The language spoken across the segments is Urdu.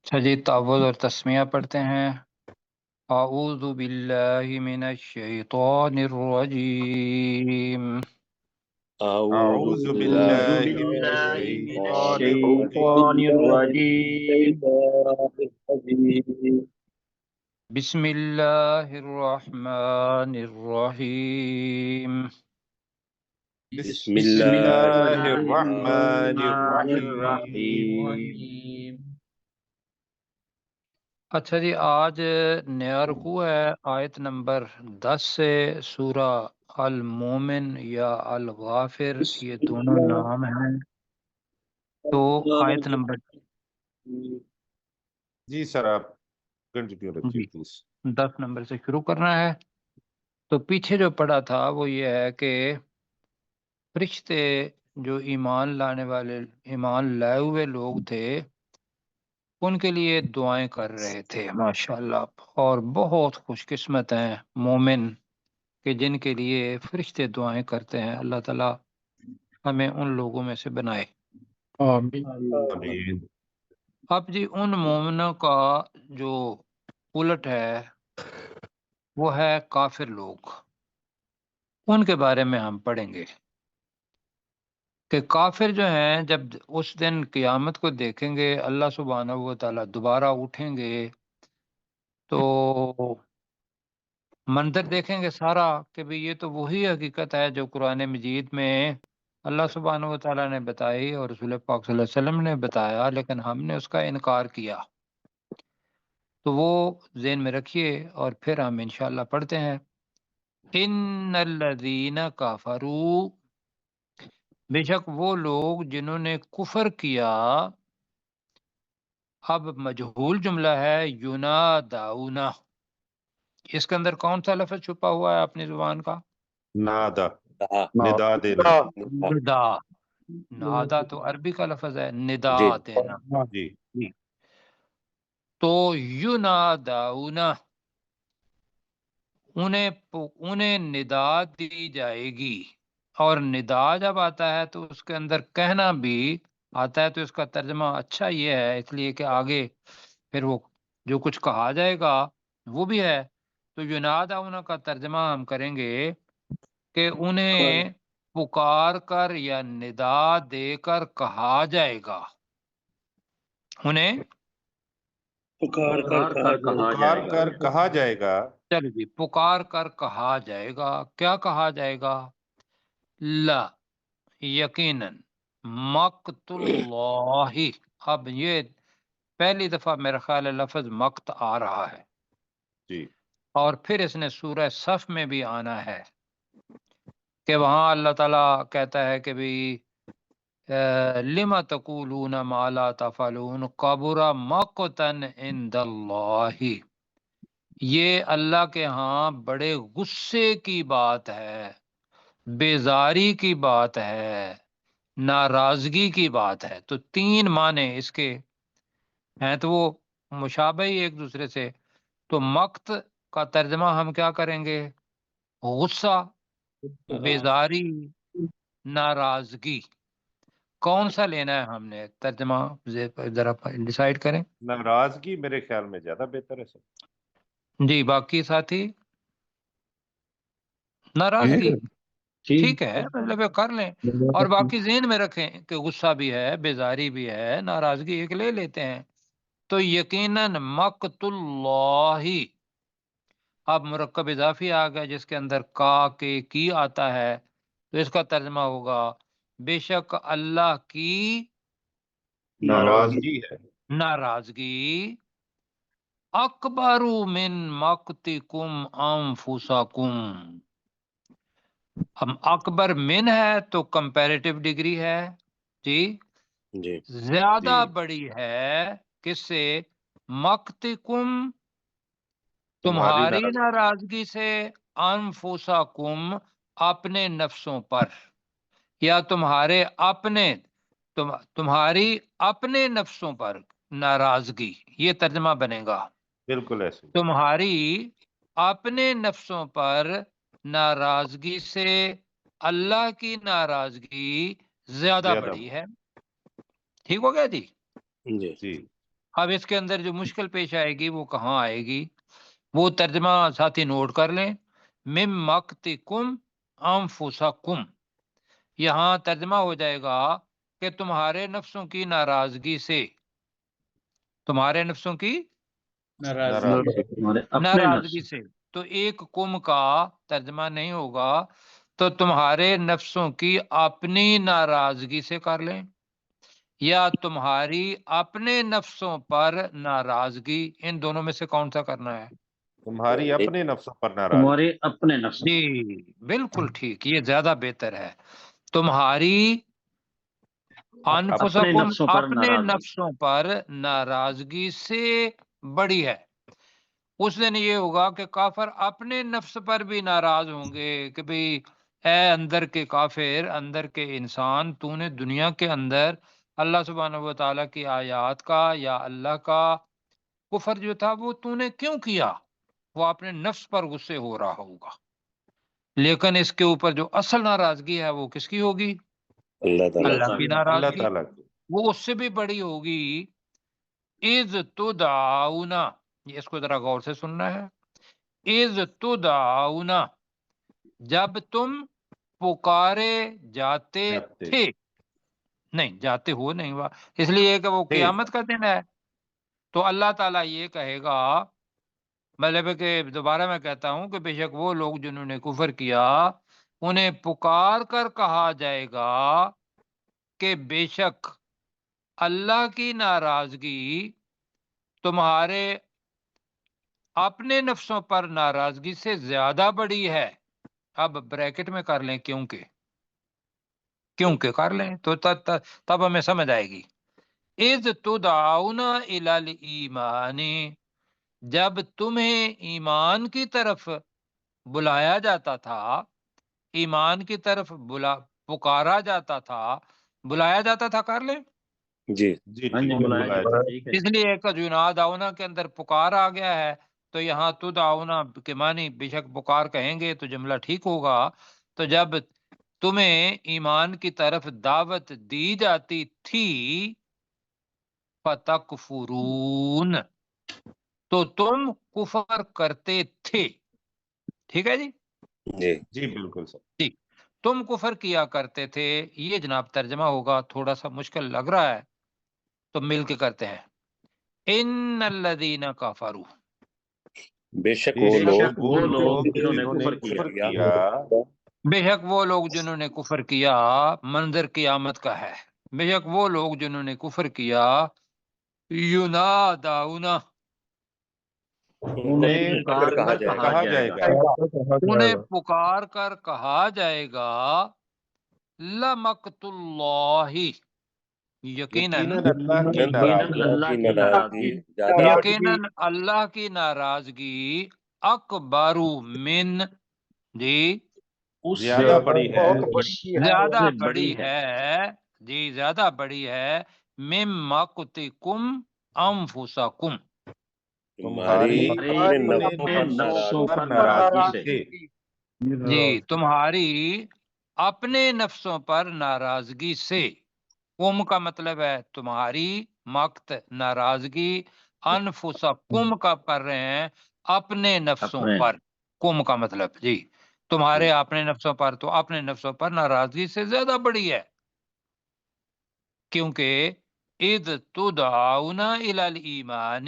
اچھا جی، تعوذ اور تسمیہ پڑھتے ہیں۔ اعوذ باللہ من الشیطان الرجیم۔ أعوذ أعوذ بالله بالله من من الشيطان الشيطان الرجيم. بسم اللہ الرحمن الرحیم۔ بسم بسم الله الله الرحمن الرحمن الرحيم. الرحيم. اچھا جی، آج نیا رکوع ہے آیت نمبر 10 سے سورہ المومن یا الغافر، یہ دونوں نام ہیں۔ تو آیت نمبر جی سر، آپ کنٹینیو رکھیے جی پلیز. 10 نمبر سے شروع کرنا ہے۔ تو پیچھے جو پڑھا تھا وہ یہ ہے کہ فرشتے جو ایمان لائے ہوئے لوگ تھے، ان کے لیے دعائیں کر رہے تھے ماشاءاللہ، اور بہت خوش قسمت ہیں مومن کہ جن کے لیے فرشتے دعائیں کرتے ہیں۔ اللہ تعالیٰ ہمیں ان لوگوں میں سے بنائے۔ آمین. اب جی، ان مومنوں کا جو الٹ ہے وہ ہے کافر لوگ، ان کے بارے میں ہم پڑھیں گے کہ کافر جو ہیں جب اس دن قیامت کو دیکھیں گے، اللہ سبحانہ و تعالیٰ دوبارہ اٹھیں گے، تو منظر دیکھیں گے سارا کہ بھی یہ تو وہی حقیقت ہے جو قرآن مجید میں اللہ سبحانہ و تعالیٰ نے بتائی اور رسول پاک صلی اللہ علیہ وسلم نے بتایا، لیکن ہم نے اس کا انکار کیا۔ تو وہ ذہن میں رکھیے اور پھر ہم انشاءاللہ پڑھتے ہیں۔ ان الذین کفروا، بے شک وہ لوگ جنہوں نے کفر کیا۔ اب مجہول جملہ ہے، ینادون، اس کے اندر کون سا لفظ چھپا ہوا ہے اپنی زبان کا؟ نادا، ندا دینا. ندا۔ نادا تو عربی کا لفظ ہے، ندا جی دینا۔ جی. جی، تو ینادون، انہیں ندا دی جائے گی۔ اور ندا جب آتا ہے تو اس کے اندر کہنا بھی آتا ہے، تو اس کا ترجمہ اچھا یہ ہے اس لیے کہ آگے پھر وہ جو کچھ کہا جائے گا وہ بھی ہے۔ تو ینادون کا ترجمہ ہم کریں گے کہ انہیں پکار کر یا ندا دے کر کہا جائے گا، انہیں پکار کر کہا جائے گا. چلو جی، پکار کر کہا جائے گا۔ کیا کہا جائے گا؟ لا، یقیناً، مقت اللہ۔ اب یہ پہلی دفعہ میرا خیال ہے لفظ مقت آ رہا ہے، جی. اور پھر اس نے سورہ صف میں بھی آنا ہے کہ وہاں اللہ تعالیٰ کہتا ہے کہ بھی لما تقولون ما لا تفعلون کبر مقتا عند اللہ، یہ اللہ کے ہاں بڑے غصے کی بات ہے، بیزاری کی بات ہے، ناراضگی کی بات ہے۔ تو تین معنی اس کے ہیں، تو وہ مشابہ ہی ایک دوسرے سے۔ تو مقت کا ترجمہ ہم کیا کریں گے؟ غصہ، بیزاری، ناراضگی۔ کون سا لینا ہے ہم نے ترجمہ؟ ذرا ڈیسائیڈ کریں۔ ناراضگی میرے خیال میں زیادہ بہتر ہے سر. جی، باقی ساتھی ناراضگی ٹھیک ہے، مطلب یہ کر لیں، اور باقی ذہن میں رکھیں کہ غصہ بھی ہے، بیزاری بھی ہے، ناراضگی ایک لے لیتے ہیں۔ تو یقیناً مقت اللہ، اب مرکب اضافی آ گیا جس کے اندر کا کے کی آتا ہے، تو اس کا ترجمہ ہوگا بے شک اللہ کی ناراضگی ہے. ناراضگی اکبر من مقتکم انفسکم۔ ہم اکبر من ہے تو کمپیریٹیو ڈگری ہے جی، جی زیادہ جی. بڑی ہے کس سے؟ مقتکم، تمہاری تمہاری ناراضگی. ناراضگی سے، انفسکم، اپنے نفسوں پر، یا تمہاری اپنے نفسوں پر ناراضگی، یہ ترجمہ بنے گا۔ بالکل ایسے. تمہاری اپنے نفسوں پر ناراضگی سے اللہ کی ناراضگی زیادہ بڑی ہے۔ ٹھیک ہو گیا جی؟ جی جی. اب اس کے اندر جو مشکل پیش آئے گی وہ کہاں آئے گی، وہ ترجمہ ساتھی نوٹ کر لیں، مم مقتکم انفسکم، یہاں ترجمہ ہو جائے گا کہ تمہارے نفسوں کی ناراضگی سے، تمہارے نفسوں کی ناراضگی سے، تو ایک کم کا ترجمہ نہیں ہوگا، تو تمہارے نفسوں کی اپنی ناراضگی سے کر لیں، یا تمہاری اپنے نفسوں پر ناراضگی، ان دونوں میں سے کون سا کرنا ہے؟ تمہاری اپنے نفسوں پر ناراض، تمہارے اپنے نفس، جی بالکل ٹھیک، یہ زیادہ بہتر ہے، تمہاری انفسکم اپنے نفسوں پر ناراضگی سے بڑی ہے۔ اس دن یہ ہوگا کہ کافر اپنے نفس پر بھی ناراض ہوں گے کہ بھئی اے اندر کے کافر، اندر کے انسان، تو نے دنیا کے اندر اللہ سبحانہ و تعالیٰ کی آیات کا یا اللہ کا کفر جو تھا وہ تو نے کیوں کیا؟ وہ اپنے نفس پر غصے ہو رہا ہوگا، لیکن اس کے اوپر جو اصل ناراضگی ہے وہ کس کی ہوگی؟ اللہ کی اللہ ناراضگی، تعالیٰ کی۔ وہ اس سے بھی بڑی ہوگی۔ اذ تدعونا، یہ اس کو ذرا غور سے سننا ہے، اذ تدعونا، جب تم پکارے جاتے تھے، نہیں جاتے ہو نہیں ہوا، اس لیے کہ وہ قیامت کا دن ہے، تو اللہ تعالیٰ یہ کہے گا، مطلب ہے کہ دوبارہ میں کہتا ہوں کہ بے شک وہ لوگ جنہوں نے کفر کیا انہیں پکار کر کہا جائے گا کہ بے شک اللہ کی ناراضگی تمہارے اپنے نفسوں پر ناراضگی سے زیادہ بڑی ہے۔ اب بریکٹ میں کر لیں کیونکہ کر لیں تو تب ہمیں سمجھ آئے گی۔ اذ تدعون الی الایمان، جب تمہیں ایمان کی طرف بلایا جاتا تھا، ایمان کی طرف پکارا جاتا تھا، بلایا جاتا تھا، کر لیں جی اس لیے کہ ینادعونا کے اندر پکار آ گیا ہے، تو یہاں تدعونا کے معنی بے شک پکار کہیں گے تو جملہ ٹھیک ہوگا۔ تو جب تمہیں ایمان کی طرف دعوت دی جاتی تھی، فتکفرون، تو تم کفر کرتے تھے، ٹھیک ہے جی؟ جی بالکل سر، جی تم کفر کیا کرتے تھے، یہ جناب ترجمہ ہوگا، تھوڑا سا مشکل لگ رہا ہے تو مل کے کرتے ہیں۔ ان الذین کفروا، بے شک وہ لوگ جنہوں نے کفر کیا، بے شک وہ لوگ جنہوں نے کفر کیا، منظر قیامت کا ہے، بے شک وہ لوگ جنہوں نے کفر کیا، ینادعونا، انہیں کہا کہا جائے گا، انہیں پکار کر کہا جائے گا، لمقت اللہ، یقیناً اللہ کی ناراضگی یقیناً اللہ کی ناراضگی اکبر من، جی زیادہ بڑی ہے، زیادہ بڑی ہے، جی زیادہ بڑی ہے، من مقتکم انفسکم، تمہاری اپنے نفسوں پر ناراضگی سے، جی تمہاری اپنے نفسوں پر ناراضگی سے، کا مطلب ہے تمہاری، مقت ناراضگی، انفسکم کا پڑھ رہے ہیں اپنے نفسوں پر، کم کا مطلب جی تمہارے اپنے نفسوں پر، تو اپنے نفسوں پر ناراضگی سے زیادہ بڑی ہے، کیونکہ اذ تدعون الی الایمان،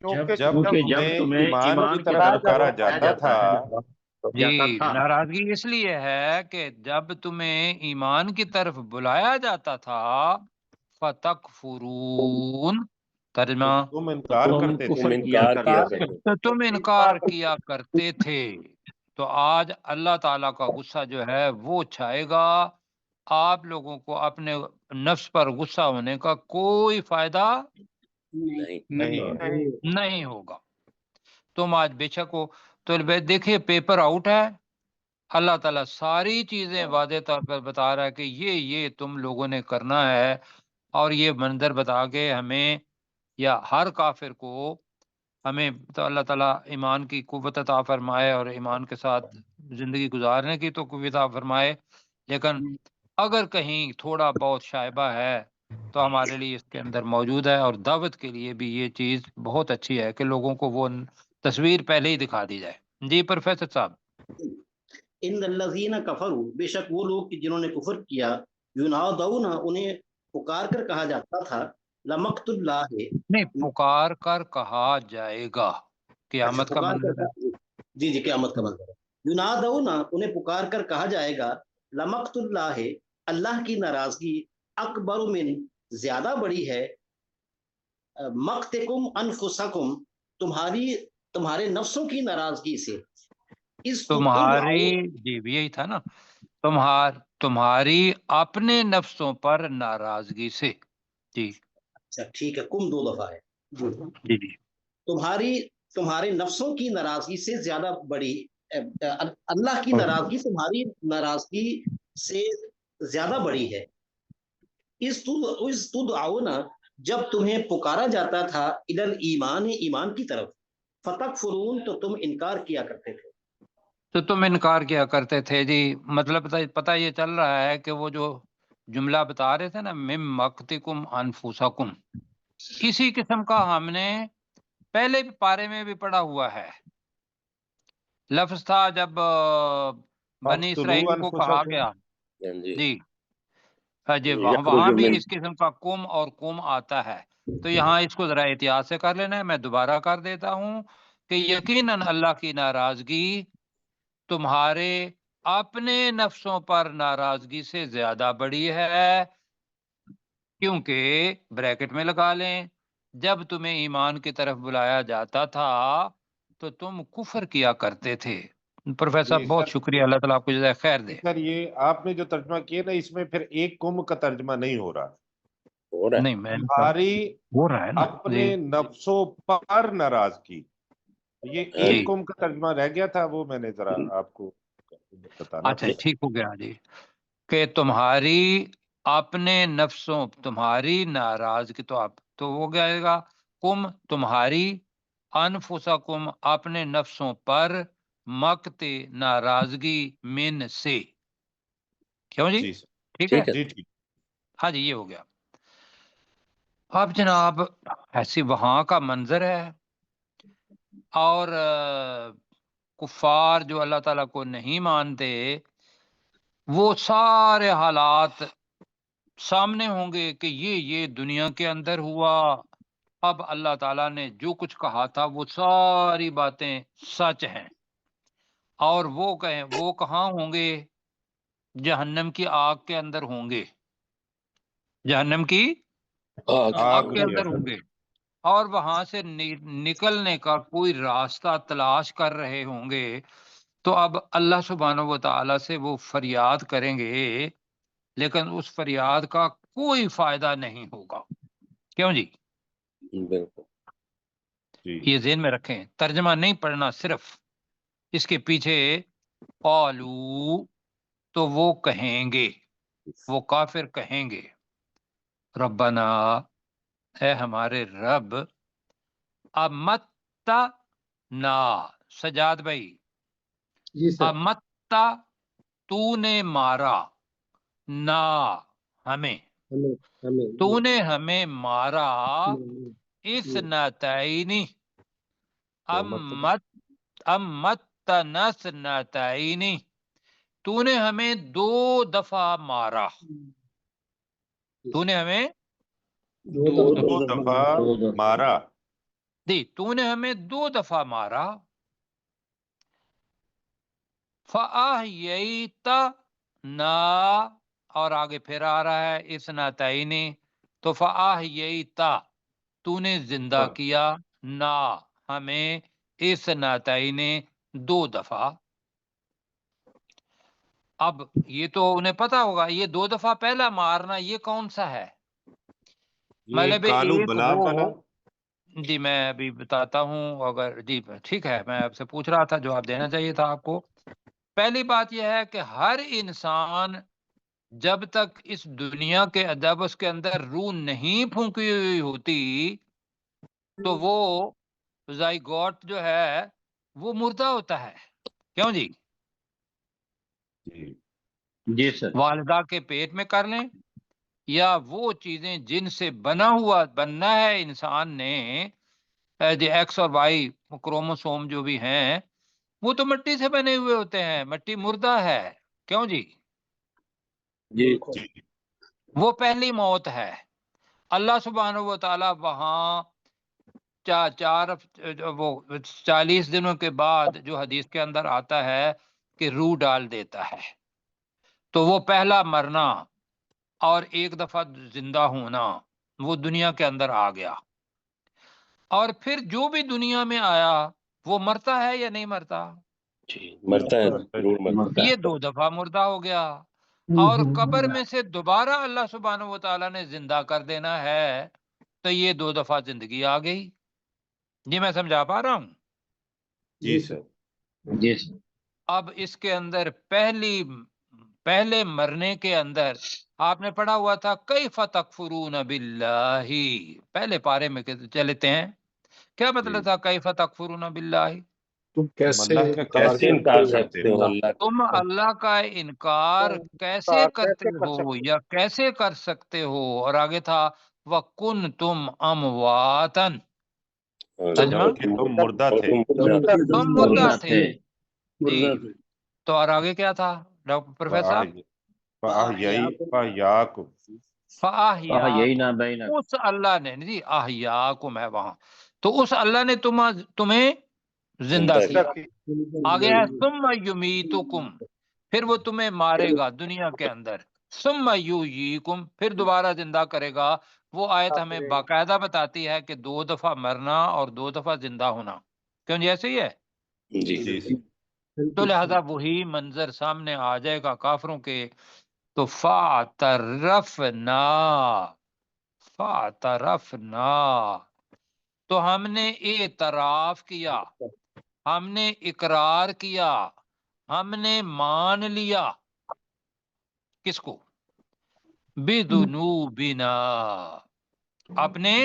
جب تمہیں ایمان کی طرف پکارا جاتا تھا، جی ناراضگی اس لیے ہے کہ جب تمہیں ایمان کی طرف بلایا جاتا تھا، فتکفرون، ترجمہ تم انکار کرتے تھے، تو تم انکار کیا کرتے تھے، تو آج اللہ تعالیٰ کا غصہ جو ہے وہ چھائے گا، آپ لوگوں کو اپنے نفس پر غصہ ہونے کا کوئی فائدہ نہیں ہوگا، تم آج بے شک ہو۔ تو دیکھیں پیپر آؤٹ ہے، اللہ تعالیٰ ساری چیزیں واضح طور پر بتا رہا ہے کہ یہ تم لوگوں نے کرنا ہے، اور یہ منظر بتا کے ہمیں یا ہر کافر کو ہمیں تو اللہ تعالیٰ ایمان کی قوت عطا فرمائے اور ایمان کے ساتھ زندگی گزارنے کی تو قوت عطا فرمائے، لیکن اگر کہیں تھوڑا بہت شائبہ ہے تو ہمارے لیے اس کے اندر موجود ہے، اور دعوت کے لیے بھی یہ چیز بہت اچھی ہے کہ لوگوں کو وہ تصویر پہلے ہی دکھا دی جائے۔ جی پروفیسر صاحب۔ ان الذین کفروا، بے شک وہ لوگ کہ جنہوں نے کفر کیا، ینادون، انہیں پکار کر کہا جاتا تھا، لمقت اللہ، نہیں، پکار کر کہا جائے گا، قیامت کا پکار کر منظر ہے۔ جی جی قیامت کا منظر ہے، ینادون، انہیں پکار کر کہا جائے گا، لمقت اللہ، اللہ کی ناراضگی، اکبر من، زیادہ بڑی ہے، مقتکم انفسکم، تمہارے نفسوں کی ناراضگی سے، اس تمہاری، جی یہی تھا نا، تمہاری اپنے نفسوں پر ناراضگی سے۔ جی اچھا ٹھیک ہے، کم 2 دفعہ ہے جی، جی جی تمہارے نفسوں کی ناراضگی سے زیادہ بڑی، اللہ کی ناراضگی تمہاری ناراضگی سے زیادہ بڑی ہے، اس تدعون، جب تمہیں پکارا جاتا تھا، الل ایمان، ایمان کی طرف، فتکفرون، تو تم انکار کیا کرتے تھے۔ تو تم انکار کیا کرتے تھے۔ جی مطلب پتہ یہ چل رہا ہے کہ وہ جو جملہ بتا رہے تھے نا، مم مقتکم انفسکم، اسی قسم کا ہم نے پہلے بھی پارے میں بھی پڑھا ہوا ہے۔ لفظ تھا جب بنی اقتلوا اسرائیل کو کہا انفسکم، گیا، جی جی جی یخرج وہاں بھی من اس قسم کا کم اور کم آتا ہے، تو یہاں اس کو ذرا احتیاط سے کر لینا ہے۔ میں دوبارہ کر دیتا ہوں کہ یقیناً اللہ کی ناراضگی تمہارے اپنے نفسوں پر ناراضگی سے زیادہ بڑی ہے، کیونکہ بریکٹ میں لگا لیں، جب تمہیں ایمان کی طرف بلایا جاتا تھا تو تم کفر کیا کرتے تھے۔ پروفیسر صاحب یہ بہت سر شکریہ، اللہ تعالیٰ آپ کو جزائے خیر دے۔ سر یہ آپ نے جو ترجمہ کیا نا، اس میں پھر ایک کم کا ترجمہ نہیں ہو رہا، ہو رہا نہیں میں تمہاری ہو رہا ہے نا جی اپنے نفسوں پر ناراضگی، یہ ہے۔ جی ایک کم کا ترجمہ رہ گیا تھا، وہ میں نے ذرا آپ کو بتانا اچھا تھا۔ ٹھیک ہو گیا جی، کہ تمہاری اپنے نفسوں، تمہاری ناراضگی، تو آپ تو ہو جائے گا کم، تمہاری انفسکم، اپنے نفسوں پر، مقت، ناراضگی، من سے، کیوں جی جی سر، ٹھیک ہے؟ ٹھیک ہے۔ جی ٹھیک، ہاں جی یہ ہو گیا۔ اب جناب ایسی وہاں کا منظر ہے، اور کفار جو اللہ تعالیٰ کو نہیں مانتے، وہ سارے حالات سامنے ہوں گے کہ یہ دنیا کے اندر ہوا، اب اللہ تعالیٰ نے جو کچھ کہا تھا وہ ساری باتیں سچ ہیں، اور وہ کہاں ہوں گے؟ جہنم کی آگ کے اندر ہوں گے، جہنم کی آگ کے اندر ہوں گے، اور وہاں سے نکلنے کا کوئی راستہ تلاش کر رہے ہوں گے۔ تو اب اللہ سبحانہ و تعالیٰ سے وہ فریاد کریں گے، لیکن اس فریاد کا کوئی فائدہ نہیں ہوگا، کیوں جی؟ بالکل جی یہ ذہن میں رکھیں، ترجمہ نہیں پڑھنا، صرف اس کے پیچھے قالو، تو وہ کہیں گے، وہ کافر کہیں گے، ربنا، اے ہمارے رب، امتا نا، سجاد بھائی، جی سر، امتا، تو نے مارا، نا، ہمیں، ہمیں تو نے ہمیں مارا، اس جی نتائنی، امت نس نتائنی، تو نے ہمیں 2 دفعہ مارا، تو نے ہمیں دو دو دو دفعہ دفعہ دو دفعہ مارا، تو نے ہمیں 2 دفعہ مارا، فَأَحْيَيْتَ نا، اور آگے پھر آ رہا ہے اس نتائنی، تو فَأَحْيَيْتَ، تو نے زندہ کیا، نا، ہمیں، اس نتائنی، 2 دفعہ۔ اب یہ تو انہیں پتا ہوگا، یہ 2 دفعہ پہلا مارنا یہ کون سا ہے؟ یہ مطلب کالو ایک بلا وہ، کا نا، جی میں ابھی بتاتا ہوں، اگر جی ٹھیک ہے، میں آپ سے پوچھ رہا تھا، جواب دینا چاہیے تھا آپ کو۔ پہلی بات یہ ہے کہ ہر انسان جب تک اس دنیا کے ادب اس کے اندر روح نہیں پھونکی ہوئی ہوتی، تو وہ زائگوٹ جو ہے وہ مردہ ہوتا ہے، کیوں جی؟ جی جی سر، والدہ کے پیٹ میں کر لیں یا وہ چیزیں جن سے بننا ہے انسان نے، ایکس اور وائی کروموسوم جو بھی ہیں وہ تو مٹی سے بنے ہوئے ہوتے ہیں، مٹی مردہ ہے، کیوں جی؟ جی وہ پہلی موت ہے۔ اللہ سبحانہ و تعالی وہاں 40 دنوں کے بعد جو حدیث کے اندر آتا ہے کہ روح ڈال دیتا ہے، تو وہ پہلا مرنا اور ایک دفعہ زندہ ہونا وہ دنیا کے اندر آ گیا، اور پھر جو بھی دنیا میں آیا وہ مرتا ہے یا نہیں مرتا؟ جی مرتا ہے، ضرور مرتا یہ 2 دفعہ مردہ ہو گیا، اور قبر میں سے دوبارہ اللہ سبحانہ و تعالیٰ نے زندہ کر دینا ہے، تو یہ 2 دفعہ زندگی آ گئی۔ جی میں سمجھا پا رہا ہوں؟ جی سر، جی سر، اب اس کے اندر پہلے مرنے کے اندر آپ نے پڑھا ہوا تھا کیف تکفرون باللہ، پہلے پارے میں چلتے ہیں، کیا مطلب تھا کیف تکفرون باللہ؟ تم کیسے اللہ کا کیسے انکار کرتے ہو اللہ کا؟ تم اللہ کا انکار کیسے کرتے ہو یا کیسے کر سکتے ہو؟ اور آگے تھا وَكُنْتُمْ أَمْوَاتًا، ترجمہ کہ تم مردہ تھے۔ تم مردہ تھے، جی مردہ تھے۔ تو اور آگے کیا تھا پروفیسر صاحب؟ فَأَحْيَاكُمْ، فَأَحْيَاكُمْ، نہ بینا اس اللہ نے جی احیاکم ہے وہاں، تو اس اللہ نے تمہیں زندہ کیا۔ آگے ہے ثم یمیتکم، پھر وہ تمہیں مارے گا دنیا کے اندر، ثم یحییکم، پھر دوبارہ زندہ کرے گا۔ وہ آیت ہمیں باقاعدہ بتاتی ہے کہ 2 دفعہ مرنا اور 2 دفعہ زندہ ہونا، کیوں جی ایسے ہی ہے؟ جی جی تو لہذا وہی منظر سامنے آ جائے گا کافروں کے، تو فَاعْتَرَفْنَا، تو ہم نے اعتراف کیا، ہم نے اقرار کیا، ہم نے مان لیا، کس کو؟ بِذُنُوبِنَا، اپنے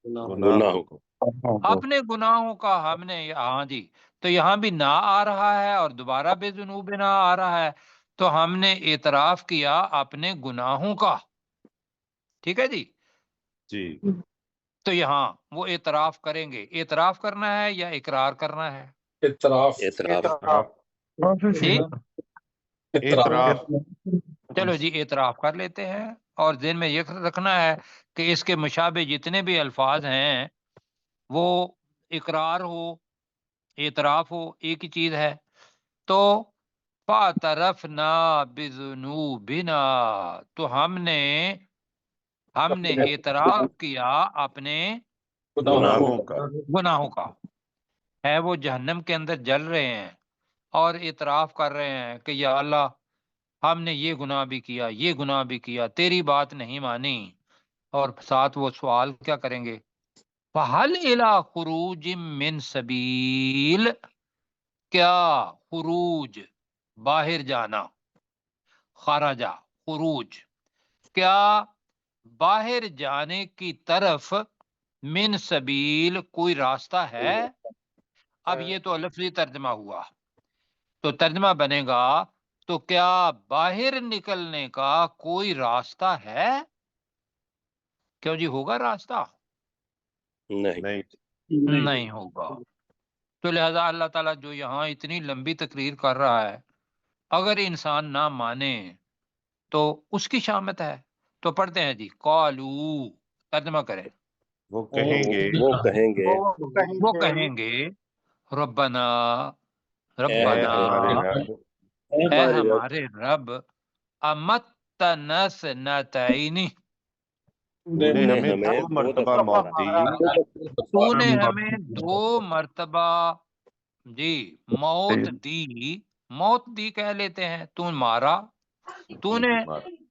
گناہوں کو۔ گناہوں کا ہم نے، ہاں جی، تو یہاں بھی نا آ رہا ہے اور دوبارہ بِذُنُوبِنَا آ رہا ہے، تو ہم نے اعتراف کیا اپنے گناہوں کا، ٹھیک ہے جی؟ جی تو یہاں وہ اعتراف کریں گے، اعتراف کرنا ہے یا اقرار کرنا ہے؟ اعتراف اعتراف جی اعتراف، چلو جی اعتراف کر لیتے ہیں، اور ذہن میں یہ رکھنا ہے کہ اس کے مشابہ جتنے بھی الفاظ ہیں وہ اقرار ہو اعتراف ہو ایک ہی چیز ہے۔ تو فَاعْتَرَفْنَا بِذُنُوبِنَا، تو ہم نے اعتراف کیا اپنے گناہوں کا، گناہوں کا۔ ہے وہ جہنم کے اندر جل رہے ہیں اور اعتراف کر رہے ہیں کہ یا اللہ ہم نے یہ گناہ بھی کیا، یہ گناہ بھی کیا، تیری بات نہیں مانی، اور ساتھ وہ سوال کیا کریں گے؟ فَهَلْ إِلَىٰ خُرُوجٍ مِّن سَبِيلٍ، کیا خروج باہر جانا، خرجہ خروج، کیا باہر جانے کی طرف من سبیل کوئی راستہ ہے؟ اب یہ تو لفظی ترجمہ ہوا، تو ترجمہ بنے گا تو کیا باہر نکلنے کا کوئی راستہ ہے؟ کیوں جی ہوگا راستہ؟ نہیں، نہیں ہوگا۔ تو لہذا اللہ تعالیٰ جو یہاں اتنی لمبی تقریر کر رہا ہے، اگر انسان نہ مانے تو اس کی شامت ہے۔ تو پڑھتے ہیں جی قالو، ترجمہ کریں۔ وہ کہیں گے، وہ کہیں گے ربنا، اے ہمارے رب، اے ہمارے رب، امتنا سنتین، تو نے ہمیں 2 مرتبہ موت دی، تو نے ہمیں 2 مرتبہ جی موت دی کہہ لیتے ہیں، تو مارا، تو نے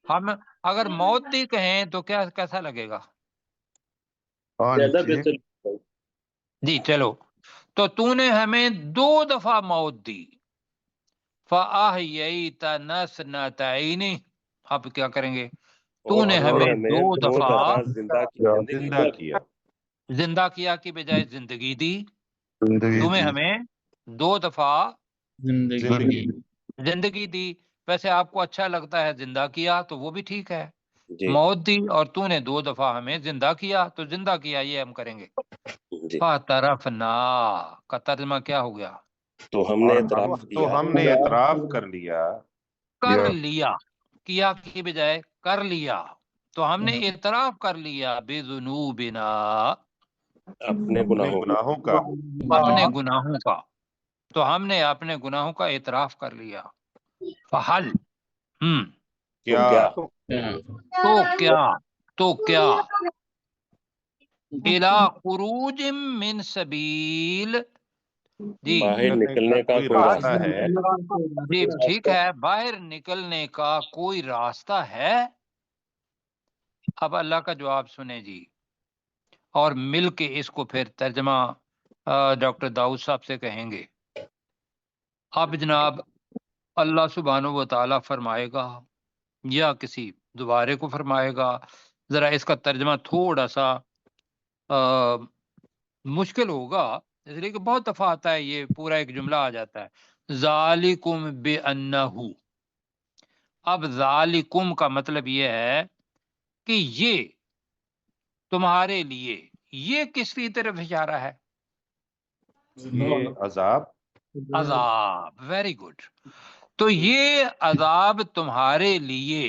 ہم اگر موت دی کہیں تو کیسا لگے گا؟ زیادہ بہتر جی چلو، تو نے ہمیں 2 دفعہ موت دی، فَأَحْيَيْتَنَا اثْنَتَيْنِ، اب کیا کریں گے؟ تو نے ہمیں 2 دفعہ زندہ کیا، زندہ کیا کی بجائے زندگی دی، تمہیں ہمیں 2 دفعہ زندگی، زندگی دی۔ ویسے آپ کو اچھا لگتا ہے زندہ کیا، تو وہ بھی ٹھیک ہے، جی موت دی اور تو نے 2 دفعہ ہمیں زندہ کیا، تو زندہ کیا یہ ہم کریں گے. جی فَاعْتَرَفْنَا کا ترجمہ کیا ہو گیا؟ تو ہم نے اور اعتراف تو کیا. ہم نے اعتراف کر لیا. کر لیا، کیا کی بجائے کر لیا، تو ہم نے اعتراف کر لیا بِذُنُوبِنَا اپنے اپنے گناہوں گناہوں کا. اپنے گناہوں کا، تو ہم نے اپنے گناہوں کا اعتراف کر لیا. فحل تو کیا تو کیا الى خروج من سبیل، جی باہر نکلنے کا کوئی کوئی راستہ راستہ ہے؟ جی ٹھیک ہے، باہر نکلنے کا کوئی راستہ ہے؟ اب اللہ کا جواب سنیں جی، اور مل کے اس کو پھر ترجمہ ڈاکٹر داؤد صاحب سے کہیں گے. اب جناب اللہ سبحانہ و تعالیٰ فرمائے گا یا کسی دوبارے کو فرمائے گا، ذرا اس کا ترجمہ تھوڑا سا مشکل ہوگا، اس لیے کہ بہت دفعہ آتا ہے یہ پورا ایک جملہ آ جاتا ہے ذالکم بانہ. اب ذالکم کا مطلب یہ ہے کہ یہ تمہارے لیے، یہ کس کی طرف اشارہ ہے؟ یہ عذاب. عذاب. Very good. تو یہ عذاب تمہارے لیے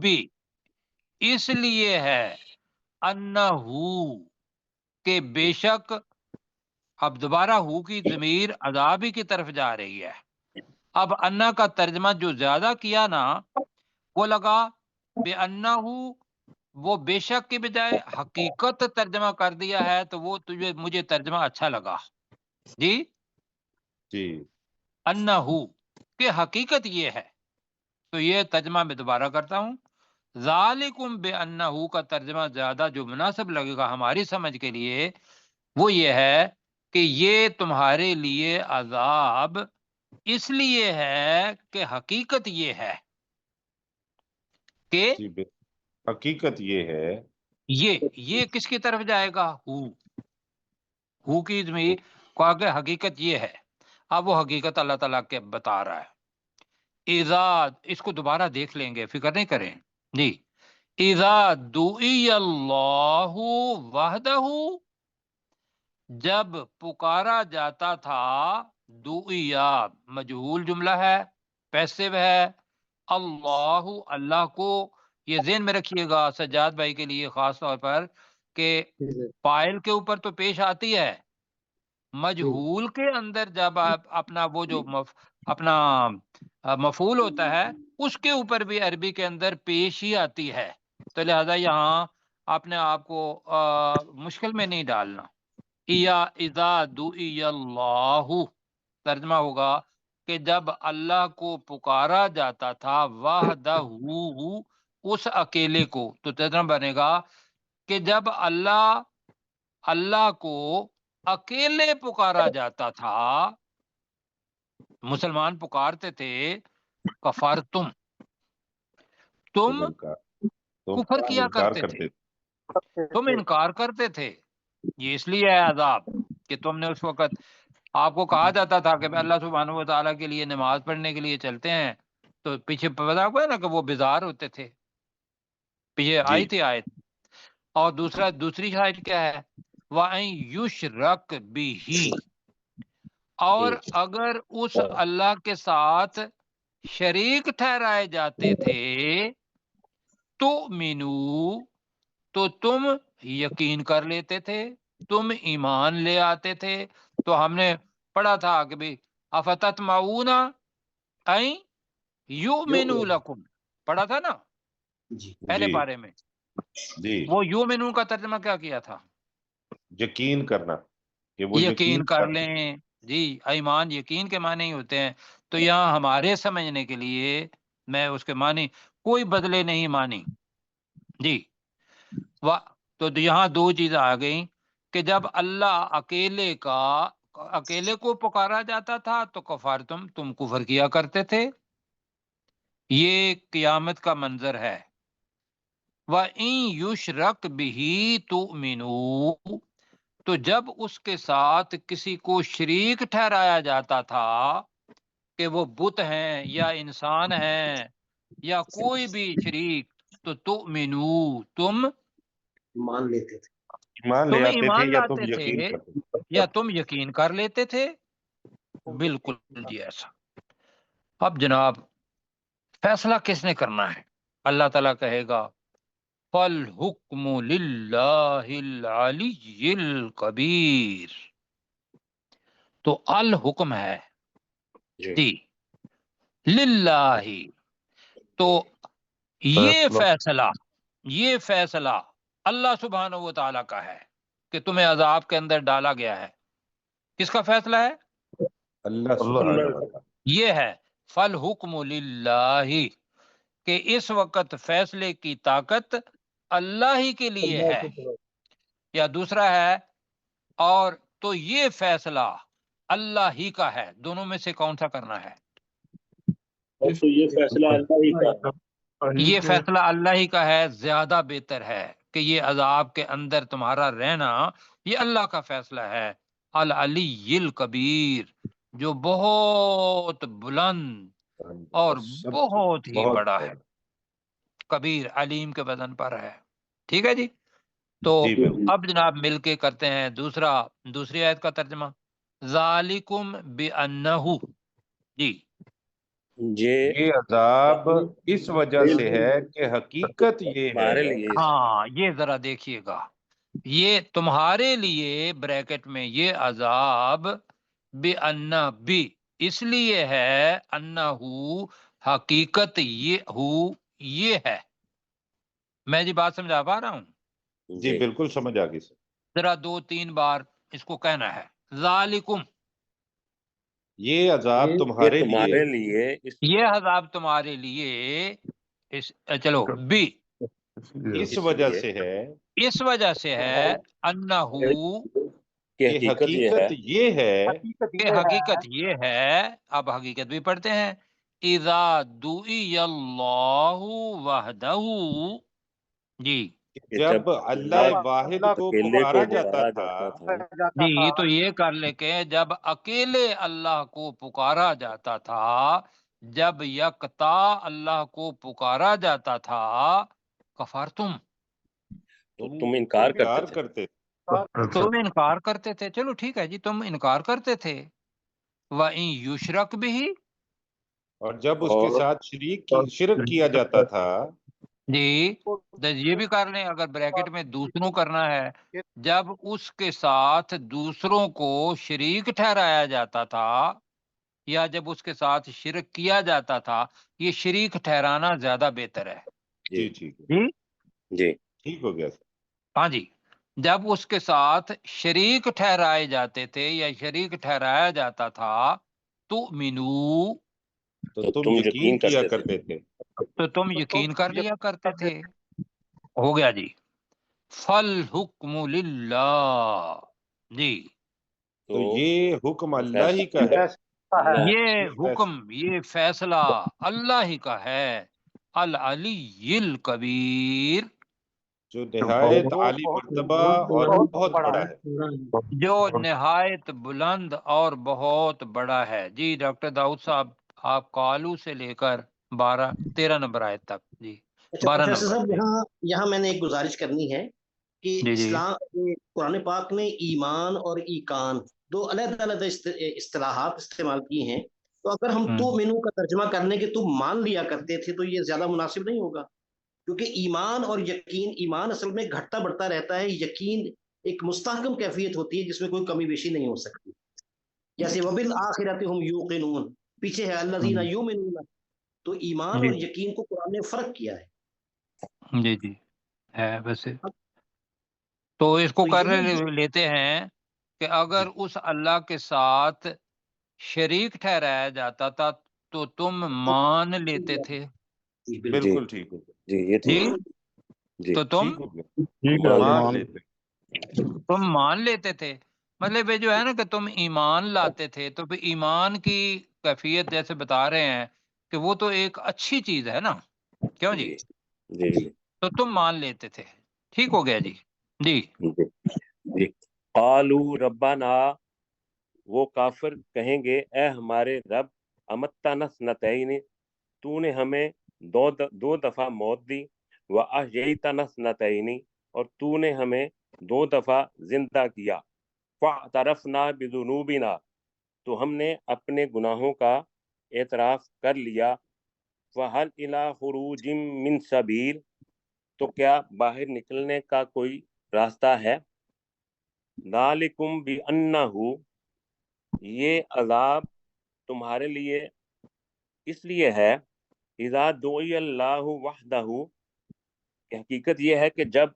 بھی اس لیے ہے انہو کہ بے شک، اب دوبارہ ہو کی ضمیر عذاب ہی کی طرف جا رہی ہے. اب انا کا ترجمہ جو زیادہ کیا نا وہ لگا بے انہو، وہ بے شک کے بجائے حقیقت ترجمہ کر دیا ہے، تو وہ مجھے ترجمہ اچھا لگا. جی جی انہو کہ حقیقت یہ ہے، تو یہ ترجمہ میں دوبارہ کرتا ہوں. ذالکم بے انہو کا ترجمہ زیادہ جو مناسب لگے گا ہماری سمجھ کے لیے وہ یہ ہے کہ یہ تمہارے لیے عذاب اس لیے ہے کہ حقیقت یہ ہے کہ جی حقیقت یہ ہے. یہ کس کی طرف جائے گا؟ ہو کی ضمیر کہا کہ حقیقت یہ ہے. اب وہ حقیقت اللہ تعالیٰ کے بتا رہا ہے. اذا، اس کو دوبارہ دیکھ لیں گے، فکر نہیں کریں جی. اذا دعی اللہ وحدہ، جب پکارا جاتا تھا، دعیا مجہول جملہ ہے، پیسو ہے، اللہ اللہ کو. یہ ذہن میں رکھیے گا سجاد بھائی کے لیے خاص طور پر کہ فاعل کے اوپر تو پیش آتی ہے، مجہول کے اندر جب آپ اپنا وہ جو اپنا مفعول ہوتا ہے اس کے اوپر بھی عربی کے اندر پیش ہی آتی ہے. تو لہذا یہاں آپ نے آپ کو مشکل میں نہیں ڈالنا. یا اذا دعی اللہ، ترجمہ ہوگا کہ جب اللہ کو پکارا جاتا تھا، وحدہ اس اکیلے کو، تو ترجمہ بنے گا کہ جب اللہ کو اکیلے پکارا جاتا تھا. مسلمان پکارتے تھے کفر، تم کفر کیا کرتے تھے، تم انکار کرتے تھے. یہ اس لیے ہے عذاب کہ تم نے اس وقت، آپ کو کہا جاتا تھا کہ اللہ سبحانہ و تعالیٰ کے لیے نماز پڑھنے کے لیے چلتے ہیں، تو پیچھے پتا ہوا نا کہ وہ بیزار ہوتے تھے، پیچھے آئی تھی آیت. اور دوسری آیت کیا ہے؟ وَأَن يُشْرَكْ بِهِ، اور اگر اس اللہ کے ساتھ شریک ٹھہرائے جاتے تھے، تُؤْمِنُوا، تو تم یقین کر لیتے تھے، تم ایمان لے آتے تھے. تو ہم نے پڑھا تھا کہ بھی افتطمعون ان یؤمنوا لکم، پڑھا تھا نا پہلے پارے میں. جی وہ یؤمنوا کا ترجمہ کیا کیا تھا؟ یقین کرنا، کہ وہ یقین کر لیں. جی ایمان یقین کے معنی ہی ہوتے ہیں. تو یہاں ہمارے سمجھنے کے لیے میں اس کے معنی کوئی بدلے نہیں مانی جی. تو یہاں 2 چیزیں آ گئیں کہ جب اللہ اکیلے کو پکارا جاتا تھا تو کفار تم کفر کیا کرتے تھے. یہ قیامت کا منظر ہے. وَإِن يُشْرَكْ بِهِ تُؤْمِنُوا، تو جب اس کے ساتھ کسی کو شریک ٹھہرایا جاتا تھا کہ وہ بت ہیں یا انسان ہیں یا کوئی بھی شریک، تو تؤمنو تم مان لیتے تھے، ایمان لے تم آتے تھے ایمان یا تم لاتے یقین تھے کرتے تھے؟ یا تم یقین کر لیتے تھے، بالکل جی ایسا۔ اب جناب فیصلہ کس نے کرنا ہے؟ اللہ تعالیٰ کہے گا فالحکم للہ العلی الکبیر، تو الحکم ہے جی للہ، تو یہ فیصلہ اللہ سبحانہ و تعالیٰ کا ہے کہ تمہیں عذاب کے اندر ڈالا گیا ہے۔ کس کا فیصلہ ہے؟ اللہ سبحانہ و تعالیٰ۔ یہ ہے فالحکم للہ، کہ اس وقت فیصلے کی طاقت اللہ ہی کے لیے ہے، یا دوسرا ہے اور تو یہ فیصلہ اللہ ہی کا ہے۔ دونوں میں سے کون سا کرنا ہے؟ اور تو یہ فیصلہ اللہ ہی کا ہے۔ یہ فیصلہ اللہ ہی کا ہے، زیادہ بہتر ہے کہ یہ عذاب کے اندر تمہارا رہنا یہ اللہ کا فیصلہ ہے۔ العلی الکبیر، جو بہت بلند اور بہت ہی بڑا ہے، کبیر علیم کے وزن پر ہے۔ ٹھیک ہے جی، تو جی بالکل۔ اب جناب مل کے کرتے ہیں دوسری آیت کا ترجمہ۔ ذالکم بانہ، جی یہ عذاب اس وجہ سے ہے کہ حقیقت یہ ہے، ہاں یہ ذرا دیکھیے گا، یہ تمہارے لیے بریکٹ میں یہ عذاب بانہ بھی اس لیے ہے، انہو حقیقت یہ ہے۔ میں جی بات سمجھا پا رہا ہوں؟ جی بالکل سمجھ آ گئی سر۔ ذرا 2-3 بار اس کو کہنا ہے، ذالکم، یہ عذاب تمہارے لیے، یہ عذاب تمہارے لیے، چلو بھی اس وجہ سے ہے، اس وجہ سے ہے، انہو کہ حقیقت یہ ہے، کہ حقیقت یہ ہے، اب حقیقت بھی پڑھتے ہیں، اذا دعی اللہ وحدہ، جی جب اللہ واحد کو پکارا جاتا تھا، جی تو یہ کر لے کہ جب اکیلے اللہ کو پکارا جاتا تھا، جب یکتا اللہ کو پکارا جاتا تھا، کفرتم، تم انکار کرتے تم انکار کرتے تھے۔ چلو ٹھیک ہے جی، تم انکار کرتے تھے۔ وَإِن یشرک بہ، اور جب اس کے ساتھ شرک کیا جاتا تھا، جی یہ بھی کر لیں اگر بریکٹ میں دوسروں کرنا ہے، جب اس کے ساتھ دوسروں کو شریک ٹھہرایا جاتا تھا یا جب اس کے ساتھ شرک کیا جاتا تھا، یہ شریک ٹھہرانا زیادہ بہتر ہے۔ جی ٹھیک ہے، جی ٹھیک ہو گیا سر۔ ہاں جی، جب اس کے ساتھ شریک ٹھہرائے جاتے تھے یا شریک ٹھہرایا جاتا تھا، تؤمنو، تو تم یقین کیا کرتے تھے، تو تم یقین کر لیا کرتے تھے۔ ہو گیا جی، فالحکم للہ، جی تو یہ حکم اللہ ہی کا ہے، یہ حکم، یہ فیصلہ اللہ ہی کا ہے، العلی الکبیر، جو نہایت عالی مرتبہ اور بہت بڑا ہے۔ جو نہایت بلند اور بہت بڑا ہے۔ جی ڈاکٹر داؤد صاحب، آپ قالو سے لے کر 13 نمبر آیت تک، جی اچھا 12 پروفیسر نمبر، صاحب، یہاں میں نے ایک گزارش کرنی ہے کہ جی جی اسلام قرآن پاک نے ایمان اور ایقان دو علیحدہ علیحدہ اصطلاحات استعمال کی ہیں، تو اگر ہم تو مینو کا ترجمہ کرنے کے تم مان لیا کرتے تھے تو یہ زیادہ مناسب نہیں ہوگا، کیونکہ ایمان اور یقین، ایمان اصل میں گھٹتا بڑھتا رہتا ہے، یقین ایک مستحکم کیفیت ہوتی ہے جس میں کوئی کمی بیشی نہیں ہو سکتی، جیسے وبالآخرۃ ہم یوقنون پیچھے ہے الذین یؤمنون، تو ایمان اور یقین کو قرآن نے فرق کیا ہے۔ جی جی ہے ویسے تو اس کو کر لیتے ہیں کہ اگر اس اللہ کے ساتھ شریک ٹھہرایا جاتا تھا تو تم مان لیتے تھے، بالکل ٹھیک ہو گیا، جی یہ جی تو تم ٹھیک ہو گیا، مان لیتے، تم مان لیتے تھے، مطلب یہ جو ہے نا کہ تم ایمان لاتے تھے، تو پھر ایمان کی کیفیت جیسے بتا رہے ہیں کہ وہ تو ایک اچھی چیز ہے نا، کیوں جی؟ جی تو تم مان لیتے تھے، ٹھیک ہو گیا جی۔ جی جی قالو ربنا، وہ کافر کہیں گے اے ہمارے رب، امتنا سنتین، تو نے ہمیں دو دفعہ موت دی، وَأَحْيَيْتَنَا اثْنَتَيْنِ اور تو نے ہمیں 2 دفعہ زندہ کیا، فَاعْتَرَفْنَا بِذُنُوبِنَا تو ہم نے اپنے گناہوں کا اعتراف کر لیا، فَهَلْ إِلَىٰ خُرُوجٍ مِّن سَبِيلٍ تو کیا باہر نکلنے کا کوئی راستہ ہے، ذَلِكُمْ بِأَنَّهُ یہ عذاب تمہارے لیے اس لیے ہے، اذا دعی اللہ وحدہ کہ حقیقت یہ ہے کہ جب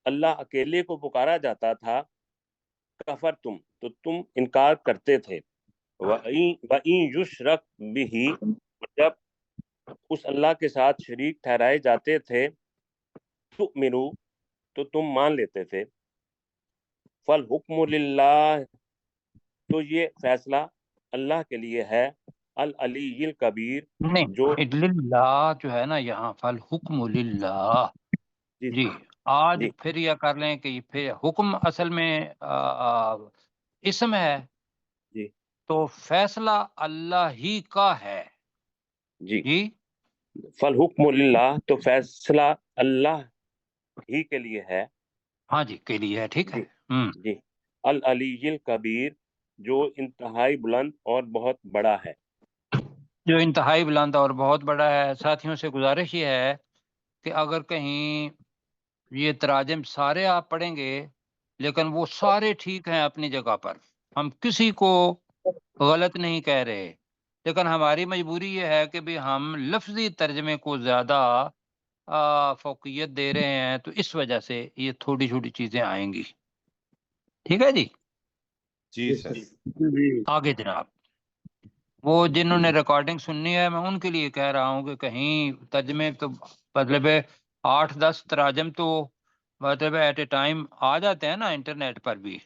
اللہ اکیلے کو پکارا جاتا تھا، کفر تم تو تم انکار کرتے تھے، وَإِن یشرک بہ جب اس اللہ کے ساتھ شریک ٹھہرائے جاتے تھے، تؤمنو تو تم مان لیتے تھے، فالحکم للہ تو یہ فیصلہ اللہ کے لیے ہے، العلی الکبیر نہیں، جو للہ جو ہے نا یہاں فالحکم للہ، جی آج جی پھر یہ کر لیں کہ پھر حکم اصل میں اسم ہے، جی تو فیصلہ اللہ ہی کا ہے، جی جی فالحکم للہ تو فیصلہ اللہ ہی کے لیے ہے، ہاں جی کے لیے ہے، ٹھیک ہے، جی جی العلی الکبیر جو انتہائی بلند اور بہت بڑا ہے، جو انتہائی بلند اور بہت بڑا ہے۔ ساتھیوں سے گزارش یہ ہے کہ اگر کہیں یہ تراجم سارے آپ پڑھیں گے لیکن وہ سارے ٹھیک ہیں اپنی جگہ پر، ہم کسی کو غلط نہیں کہہ رہے، لیکن ہماری مجبوری یہ ہے کہ بھی ہم لفظی ترجمے کو زیادہ فوقیت دے رہے ہیں، تو اس وجہ سے یہ تھوڑی چھوٹی چیزیں آئیں گی، ٹھیک ہے جی۔ جی سر، آگے جناب، وہ جنہوں نے ریکارڈنگ سننی ہے میں ان کے لیے کہہ رہا ہوں کہ کہیں ترجمے تو مطلب 8-10 تراجم تو مطلب ایٹ اے ٹائم آ جاتے ہیں نا انٹرنیٹ پر بھی،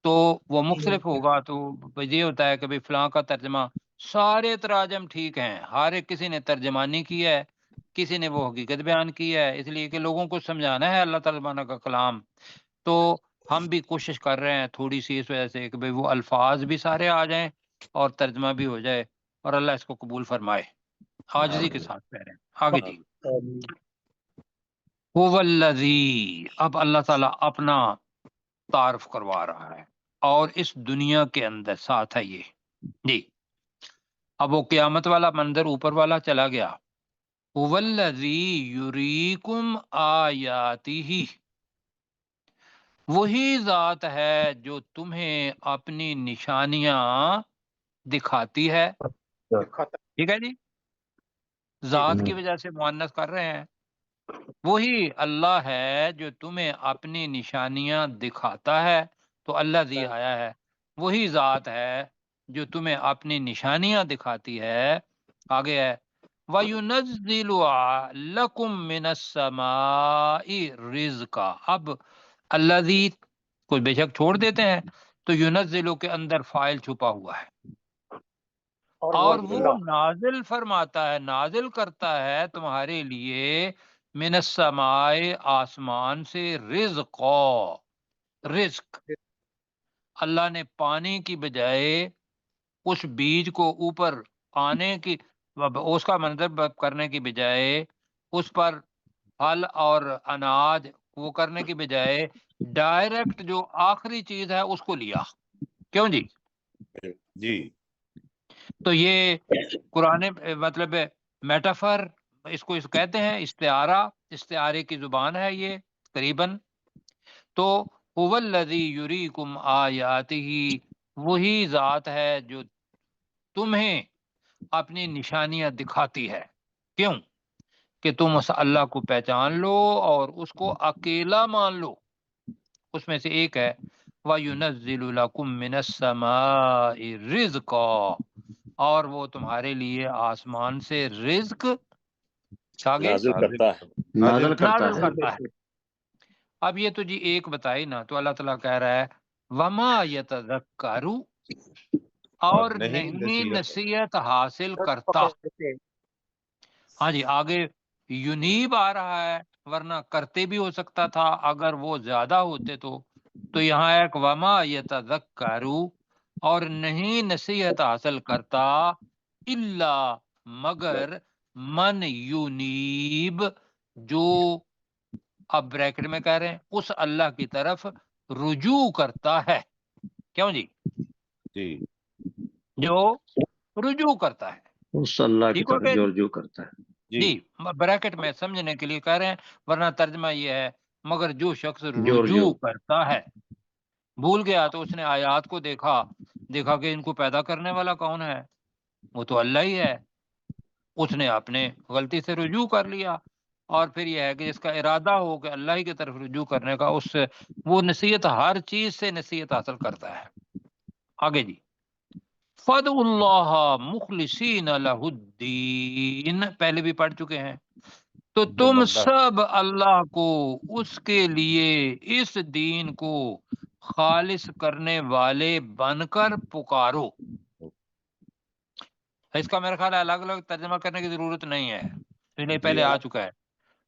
تو وہ مختلف ہوگا، تو یہ ہوتا ہے کہ بھئی فلاں کا ترجمہ، سارے تراجم ٹھیک ہیں، ہر ایک کسی نے ترجمانی کی ہے، کسی نے وہ حقیقت بیان کی ہے، اس لیے کہ لوگوں کو سمجھانا ہے اللہ تعالیٰ کا کلام، تو ہم بھی کوشش کر رہے ہیں تھوڑی سی اس وجہ سے کہ بھئی وہ الفاظ بھی سارے آ جائیں اور ترجمہ بھی ہو جائے، اور اللہ اس کو قبول فرمائے، عاجزی کے ساتھ کہہ رہے ہیں۔ آگے جی، هو الذی، اب اللہ تعالیٰ اپنا تعارف کروا رہا ہے اور اس دنیا کے اندر ساتھ ہے یہ جی، اب وہ قیامت والا منظر اوپر والا چلا گیا، هو الذی یریکم آیاتہ، وہی ذات ہے جو تمہیں اپنی نشانیاں دکھاتی ہے، ٹھیک ہے جی، ذات کی وجہ سے مؤنث کر رہے ہیں، وہی اللہ ہے جو تمہیں اپنی نشانیاں دکھاتا ہے، تو اللہ ذی آیا ہے، وہی ذات ہے جو تمہیں اپنی نشانیاں دکھاتی ہے، آگے ہے وَيُنَزِّلُ لَكُم مِّنَ السَّمَاءِ رِزْقًا، اب الذی کو بے شک چھوڑ دیتے ہیں تو یُنَزِّلُ کے اندر فاعل چھپا ہوا ہے، اور وہ نازل فرماتا ہے، نازل کرتا ہے تمہارے لیے من السماء آسمان سے رزق، اللہ نے پانی کی بجائے اس بیج کو اوپر آنے کی، اس کا منظر کرنے کی بجائے اس پر پھل اور اناج وہ کرنے کی بجائے ڈائریکٹ جو آخری چیز ہے اس کو لیا، کیوں جی؟ جی تو یہ قرآن مطلب میٹافر اس کو کہتے ہیں، استعارے کی زبان ہے یہ قریباً، تو هو الذی یریکم آیاتہ، وہی ذات ہے جو تمہیں اپنی نشانیاں دکھاتی ہے، کیوں کہ تم اس اللہ کو پہچان لو اور اس کو اکیلا مان لو، اس میں سے ایک ہے وَيُنَزِّلُ لَكُم مِّنَ السَّمَاءِ رِزْقًا، اور وہ تمہارے لیے آسمان سے رزق آگے نازل کرتا ہے، نازل کرتا ہے۔ اب یہ تو جی ایک بتائی نا، تو اللہ تعالیٰ کہہ رہا ہے وَمَا يَتَذَكَّرُ، اور نہیں نصیحت حاصل کرتا، ہاں جی آگے یونیب آ رہا ہے، ورنہ کرتے بھی ہو سکتا تھا اگر وہ زیادہ ہوتے تو یہاں ایک وما یتذکروا، اور نہیں نصیحت حاصل کرتا الا مگر من یونیب، جو اب بریکٹ میں کہہ رہے ہیں اس اللہ کی طرف رجوع کرتا ہے. کیوں جی؟ جی جو رجوع کرتا ہے. اس اللہ کی ٹھیک ہو طرف گیا جو رجوع کرتا ہے. جی بریکٹ میں سمجھنے کے لیے کہہ رہے ہیں، ورنہ ترجمہ یہ ہے مگر جو شخص جو رجوع کرتا ہے. بھول گیا تو اس نے آیات کو دیکھا کہ ان کو پیدا کرنے والا کون ہے؟ وہ تو اللہ ہی ہے. اس نے اپنے غلطی سے رجوع کر لیا، اور پھر یہ ہے کہ جس کا ارادہ ہو کہ اللہ ہی کی طرف رجوع کرنے کا، اس سے وہ نصیحت، ہر چیز سے نصیحت حاصل کرتا ہے. آگے جی، فَادْعُوا اللَّهَ مُخْلِصِينَ لَهُ الدِّينَ، پہلے بھی پڑھ چکے ہیں. تو تم سب اللہ کو اس کے لیے اس دین کو خالص کرنے والے بن کر پکارو. اس کا میرا خیال ہے الگ الگ ترجمہ کرنے کی ضرورت نہیں ہے، اس لیے پہلے آ چکا ہے.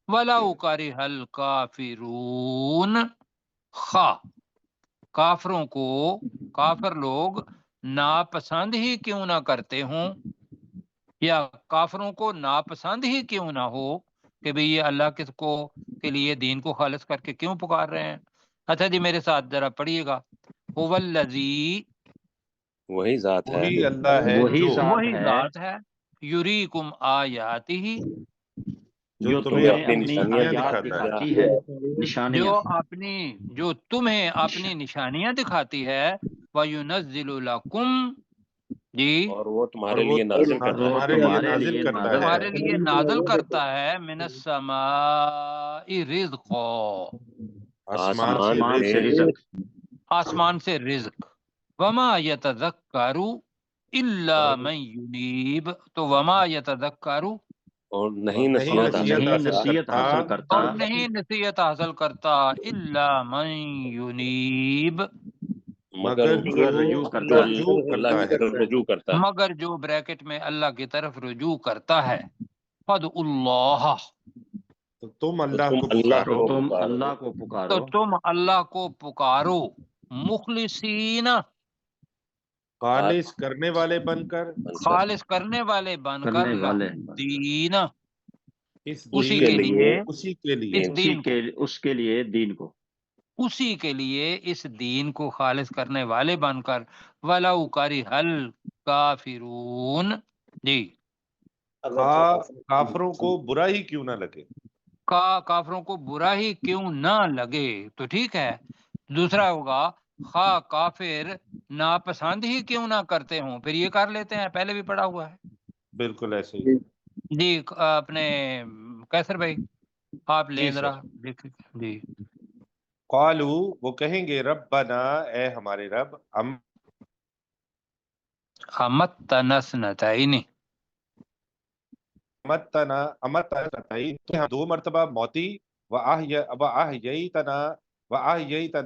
وَلَوْ كَرِهَ الْكَافِرُونَ، خواہ کافروں کو، کافر لوگ ناپسند ہی کیوں نہ کرتے ہوں، یا کافروں کو ناپسند ہی کیوں نہ ہو کہ بھئی یہ اللہ کس کو کے لیے دین کو خالص کر کے کیوں پکار رہے ہیں. اچھا جی میرے ساتھ ذرا پڑھیے گا. هو الذی، وہی ذات ہے، وہی اللہ ہے وہی ذات ہے، یریکم آیاتہ، جو تمہیں تمہیں اپنی اپنی نشانیاں آیات دکھاتی ہے، نشانیاں، جو تمہیں اپنی نشانیاں دکھاتی ہے. وَيُنَزِّلُ لَكُمْ، جی، اور وہ تمہارے وہ لیے نازل کرتا ہے. تمہارے لیے نازل کرتا ہے، تمہارے لیے نازل کرتا ہے من السماء رزقا، آسمان سے سے رزق. آسمان سے رزق. وما یتذکر الا من ینیب، تو وما یتذکر، اور اور نہیں نہیں نصیحت حاصل نہیں کرتا نصیحت حاصل کرتا اور نہیں نصیحت حاصل کرتا الا من ینیب، مگر مگر رجوع جو کرتا ہے. رجوع اللہ کرتا کی ہے. طرف رجوع کرتا ہے. مگر جو بریکٹ میں اللہ کی طرف رجوع کرتا ہے. فَادْعُوا اللَّهَ، تو تم تو اللہ تم کو اللہ پکارو، تو کو تم پکارو، اللہ کو تو پکارو، تم اللہ کو پکارو، مخلصین، خالص کرنے والے بن کر، خالص کرنے والے بن کر، کرنے لہ والے، الدین، اس اسی دین کے کے کو، لیے، اسی کے لیے، اس دین کو، اس کے لیے دین کو، اسی کے لیے اس دین کو خالص کرنے والے بن کر. وَلَوْ كَرِهَ الْكَافِرُونَ، جی، کافروں کو برا ہی کیوں نہ لگے. کافروں کو برا ہی کیوں نہ لگے، تو ٹھیک ہے. دوسرا ہوگا خواہ کافر ناپسند ہی کیوں نہ کرتے ہوں، پھر یہ کر لیتے ہیں، پہلے بھی پڑھا ہوا ہے. بالکل ایسے ہی. جی اپنے کیسر بھائی آپ لیں جی ذرا سر. دیکھیں. جی، قالو، وہ کہیں گے ربنا، اے ہمارے رب، امتنا اثنتین، امتنا دو مرتبہ موتی، وآحییتنا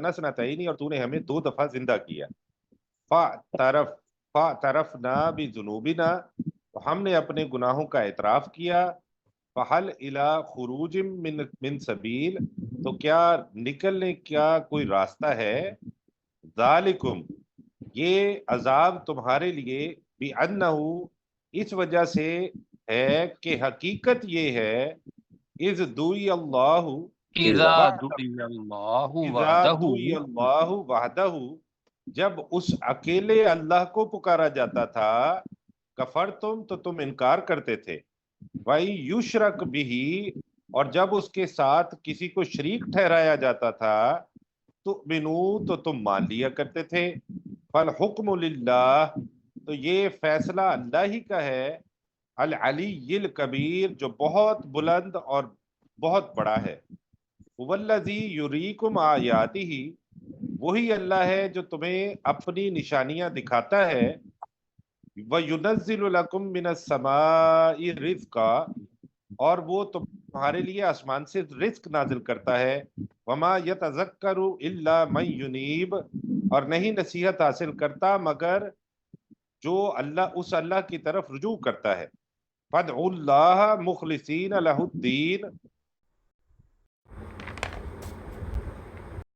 اثنتین، اور تو نے ہمیں دو دفعہ زندہ کیا. فاعترفنا بذنوبنا، تو ہم نے اپنے گناہوں کا اعتراف کیا. فہل الی خروج من سبیل، تو کیا نکلنے کا کوئی راستہ ہے. ذالکم، یہ عذاب تمہارے لیے، بِأَنَّهُ، اس وجہ سے ہے کہ حقیقت یہ ہے، اذ دعی اللہ، اذا دعی اللہ اذا وحدہ، دعی اللہ وحدہ، جب اس اکیلے اللہ کو پکارا جاتا تھا. کفرتم، تو تم انکار کرتے تھے. وَإِن یشرک بہ، اور جب اس کے ساتھ کسی کو شریک ٹھہرایا جاتا تھا، تؤمنو، تو تم مان لیا کرتے تھے. فالحکم للہ، تو یہ فیصلہ اللہ ہی کا ہے. العلی الکبیر، جو بہت بلند اور بہت بڑا ہے. والذی یریکم آیاتہ، وہی اللہ ہے جو تمہیں اپنی نشانیاں دکھاتا ہے. وَيُنَزِّلُ لَكُم مِّنَ السَّمَاءِ رِزْقًا، اور وہ تمہارے لیے آسمان سے رزق نازل کرتا ہے. وَمَا يَتَذَكَّرُ إِلَّا مَن يُنِيبُ، اور نہیں نصیحت حاصل کرتا مگر جو اللہ، اس اللہ کی طرف رجوع کرتا ہے. فَادْعُوا اللَّهَ مُخْلِصِينَ لَهُ الدِّينَ،